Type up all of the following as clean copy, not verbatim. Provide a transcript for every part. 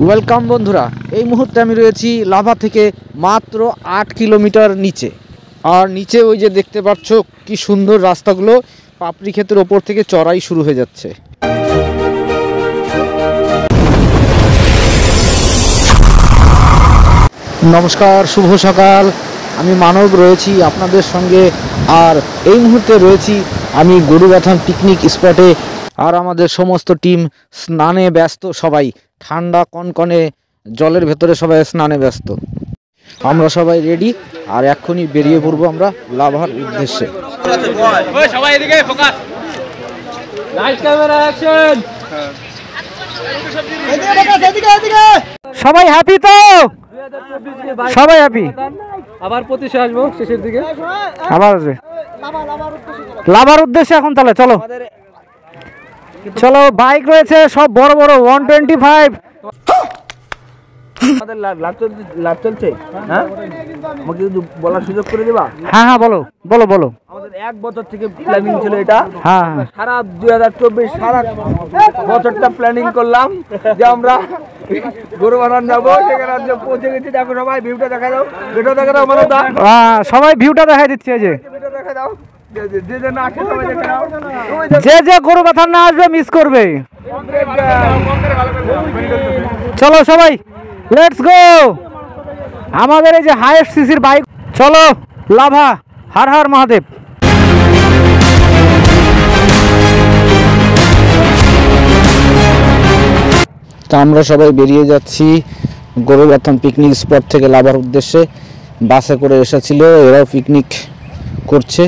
Welcome বন্ধুরা, এই মুহূর্তে আমি রয়েছি লাভা থেকে মাত্র 8 কিলোমিটার নিচে। আর নিচে ওই যে দেখতে পাচ্ছ কি সুন্দর রাস্তাগুলো, পাপড়ি ক্ষেতের ওপর থেকে চড়াই শুরু হয়ে যাচ্ছে। নমস্কার, শুভ সকাল। আমি মানব রয়েছি আপনাদের সঙ্গে। আর এই মুহূর্তে রয়েছি আমি গরুগাথান পিকনিক স্পটে। আর আমাদের সমস্ত টিম স্নানে ব্যস্ত, সবাই ঠান্ডা কনকনে জলের ভেতরে সবাই স্নানে ব্যস্ত। আমরা সবাই রেডি আর এক্ষুনি বেরিয়ে পড়বো আমরা লাভার উদ্দেশ্যে। সবাই হ্যাপি তো? সবাই হ্যাপি। আবার 25-এ আসবো শেষের দিকে, আবার আসবে লাভার উদ্দেশ্যে। এখন তাহলে চলো চলো। বাইক রয়েছে সব বড় বড় 125। আমাদের লাভ চলছে। হ্যাঁ, আমাকে যদি বলার সুযোগ করে দিবা। হ্যাঁ হ্যাঁ, বলো বলো বলো। আমাদের 1 বছর থেকে প্ল্যানিং ছিল এটা। হ্যাঁ, সারা 2024 সারা বছরটা প্ল্যানিং করলাম যে আমরা গরু বানান যাবো। সেখানে আজকে পৌঁছে গেছি। দেখো সবাই, ভিউটা দেখা দাও, ভিডিও দেখা দাও। মানে সবাই ভিউটা দেখাই দিচ্ছে। এই যে ভিডিও দেখা দাও, যে না আসে সবাই দেখে নাও। যে গরুগাথান না আসবে মিস করবে। চলো সবাই, লেটস গো। আমাদের এই যে হাইয়েস্ট সিসির বাইক। চলো লাভা, হর হর মহাদেব। তা আমরা সবাই বেরিয়ে যাচ্ছি গরুগাথান পিকনিক স্পট থেকে লাভার উদ্দেশ্যে। বাসে করে এসেছিল, এরাও পিকনিক করছে।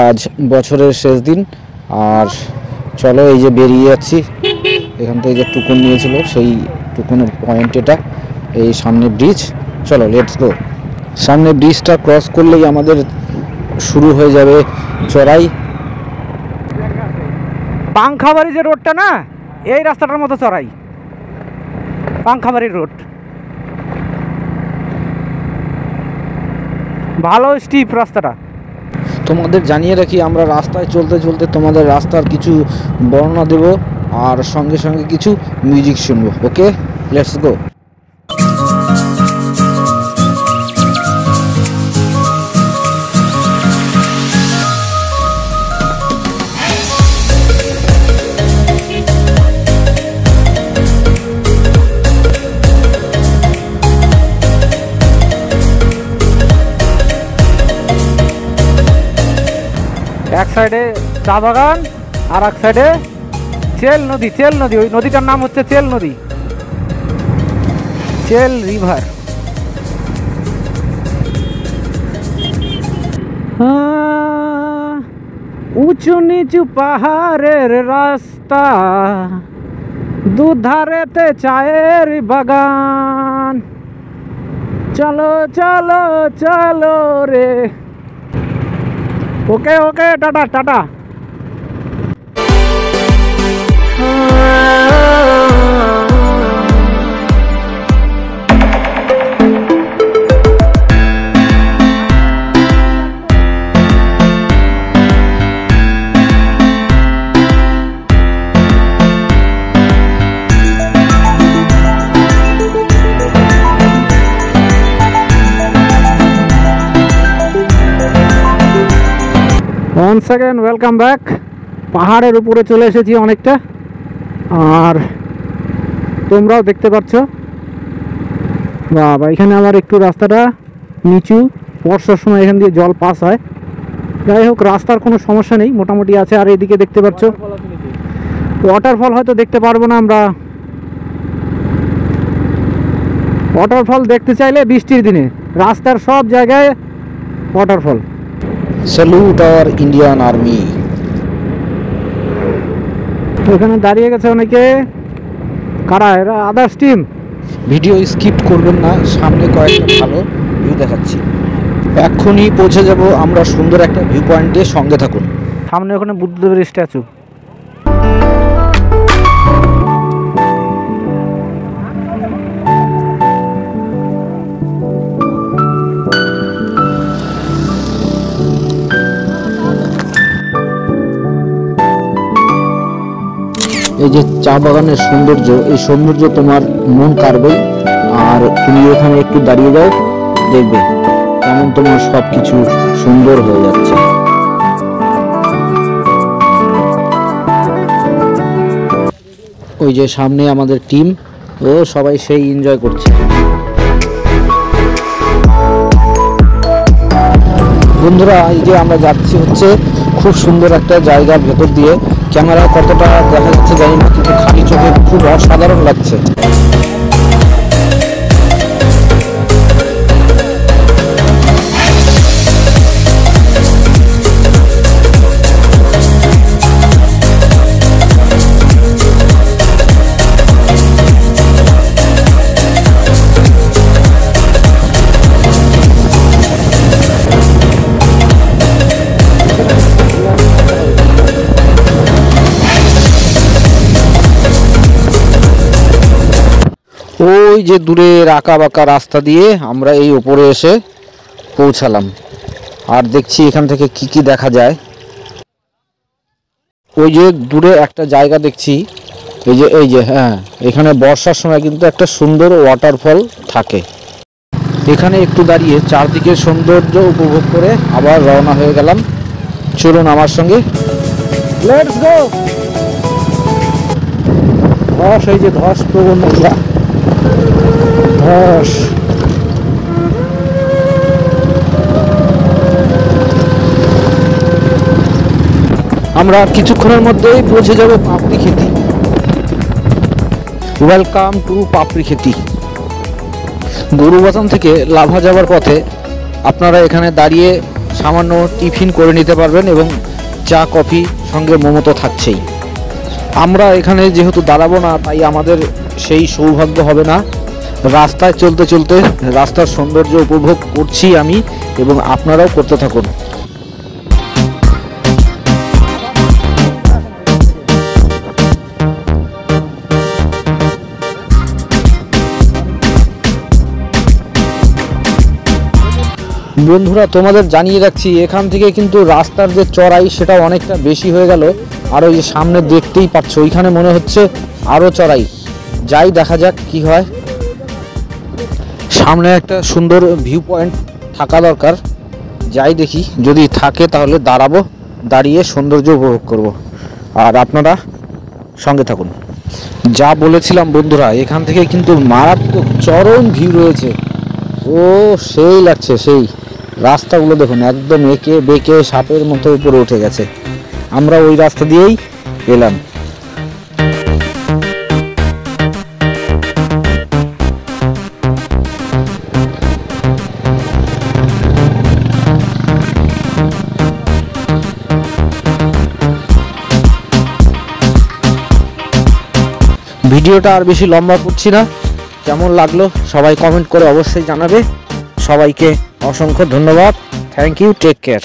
আজ বছরের শেষ দিন। আর চলো এই যে বেরিয়ে যাচ্ছি এখান থেকে। যে টুকুন নিয়েছিল সেই টুকুনের পয়েন্ট এটা, এই সামনে ব্রিজ। চলো লেটস গো। সামনে ব্রিজটা ক্রস করলেই আমাদের শুরু হয়ে যাবে চড়াই। পাংখাবাড়ি যে রোডটা না, এই রাস্তাটার মতো চড়াই, পাংখাবাড়ির রোড। ভালো স্টিপ রাস্তাটা। তোমাদের জানিয়ে রাখি, আমরা রাস্তায় চলতে চলতে তোমাদের রাস্তার কিছু বর্ণনা দেব আর সঙ্গে সঙ্গে কিছু মিউজিক শুনবো। ওকে, লেটস গো। এক সাইডে চা বাগান আর এক সাইডে চেল নদী। চেল নদী, ওই নদীটার নাম হচ্ছে চেল নদী, চেল রিভার। উঁচু নিচু পাহাড়ের রাস্তা, দুধারেতে চায়ের বাগান। চলো চলো চলো রে। Okay okay, tata tata. once again welcome back. পাহাড়ের উপরে চলে এসেছি অনেকটা। আর তোমরাও দেখতে পাচ্ছ, বাবা এখানে আমার একটু রাস্তাটা নিচু, বর্ষার সময় এখান দিয়ে জল পাস হয়। যাই হোক, রাস্তার কোনো সমস্যা নেই, মোটামুটি আছে। আর এইদিকে দেখতে পাচ্ছ ওয়াটারফল, হয়তো দেখতে পারবো না আমরা। ওয়াটারফল দেখতে চাইলে বৃষ্টির দিনে রাস্তার সব জায়গায় waterfall. Salute hour Indian army. এখানে দাঁড়িয়ে গেছে অনেকে। কারা এরা? Others team. ভিডিও স্কিপ করবেন না, সামনে কয়েকটা ভালো ভিউ দেখাচ্ছি। এক্ষুনি পৌঁছে যাব আমরা সুন্দর একটা ভিউ পয়েন্টে, সঙ্গে থাকুন। সামনে ওখানে বুদ্ধদেবের স্ট্যাচু। এই যে চা বাগানের সৌন্দর্য, এই সৌন্দর্য তোমার মন কাড়বে। আর তুমি এখানে একটু দাঁড়িয়ে যাও, দেখবে কেমন তোমার সবকিছু সুন্দর হয়ে যাচ্ছে। ওই যে সামনে আমাদের টিম, ও সবাই সেই এনজয় করছে। বন্ধুরা, এই যে আমরা যাচ্ছি হচ্ছে খুব সুন্দর একটা জায়গার ভেতর দিয়ে। ক্যামেরা কতটা দেখা যাচ্ছে জানি না, কিন্তু খালি চোখে খুব অসাধারণ লাগছে। ওই যে দূরের আঁকা বাঁকা রাস্তা দিয়ে আমরা এই উপরে এসে পৌঁছালাম। আর দেখছি এখান থেকে কি কি দেখা যায়। ওই যে দূরে একটা জায়গা দেখছি, এই যে হ্যাঁ, এখানে বর্ষার সময় কিন্তু একটা সুন্দর ওয়াটারফল থাকে। এখানে একটু দাঁড়িয়ে চারদিকে সৌন্দর্য উপভোগ করে আবার রওনা হয়ে গেলাম। চলুন আমার সঙ্গে, লেটস গো। ধস, এই যে ধস প্রবণ ধস। আমরা কিছুক্ষণের মধ্যেই পৌঁছে যাব পাপড়ি খেতি। ওয়েলকাম টু পাপড়ি খেতি। গরুবাথান থেকে লাভা যাওয়ার পথে আপনারা এখানে দাঁড়িয়ে সামান্য টিফিন করে নিতে পারবেন এবং চা কফি সঙ্গে মোমো তো থাকছেই। আমরা এখানে যেহেতু দাঁড়াবো না, তাই আমাদের সেই সৌভাগ্য হবে না। রাস্তায় চলতে চলতে রাস্তার সৌন্দর্য উপভোগ করছি আমি, এবং আপনারাও করতে থাকুন। বন্ধুরা, তোমাদের জানিয়ে রাখছি, এখান থেকে কিন্তু রাস্তার যে চড়াই সেটা অনেকটা বেশি হয়ে গেল। আর ওই যে সামনে দেখতেই পাচ্ছ, ওইখানে মনে হচ্ছে আরও চড়াই। যাই, দেখা যাক কি হয়। সামনে একটা সুন্দর ভিউ পয়েন্ট থাকা দরকার। যাই দেখি, যদি থাকে তাহলে দাঁড়াবো, দাঁড়িয়ে সৌন্দর্য উপভোগ করব। আর আপনারা সঙ্গে থাকুন। যা বলেছিলাম বন্ধুরা, এখান থেকে কিন্তু মারাত্মক চরম ভিউ রয়েছে। ও সেই লাগছে, সেই রাস্তাগুলো দেখুন, একদম এঁকে বেঁকে সাপের মতো উপরে উঠে গেছে। আমরা ওই রাস্তা দিয়েই এলাম। ভিডিওটা আর বেশি লম্বা করছি না। কেমন লাগলো সবাই কমেন্ট করে অবশ্যই জানাবে। সবাইকে অসংখ্য ধন্যবাদ। Thank you, take care.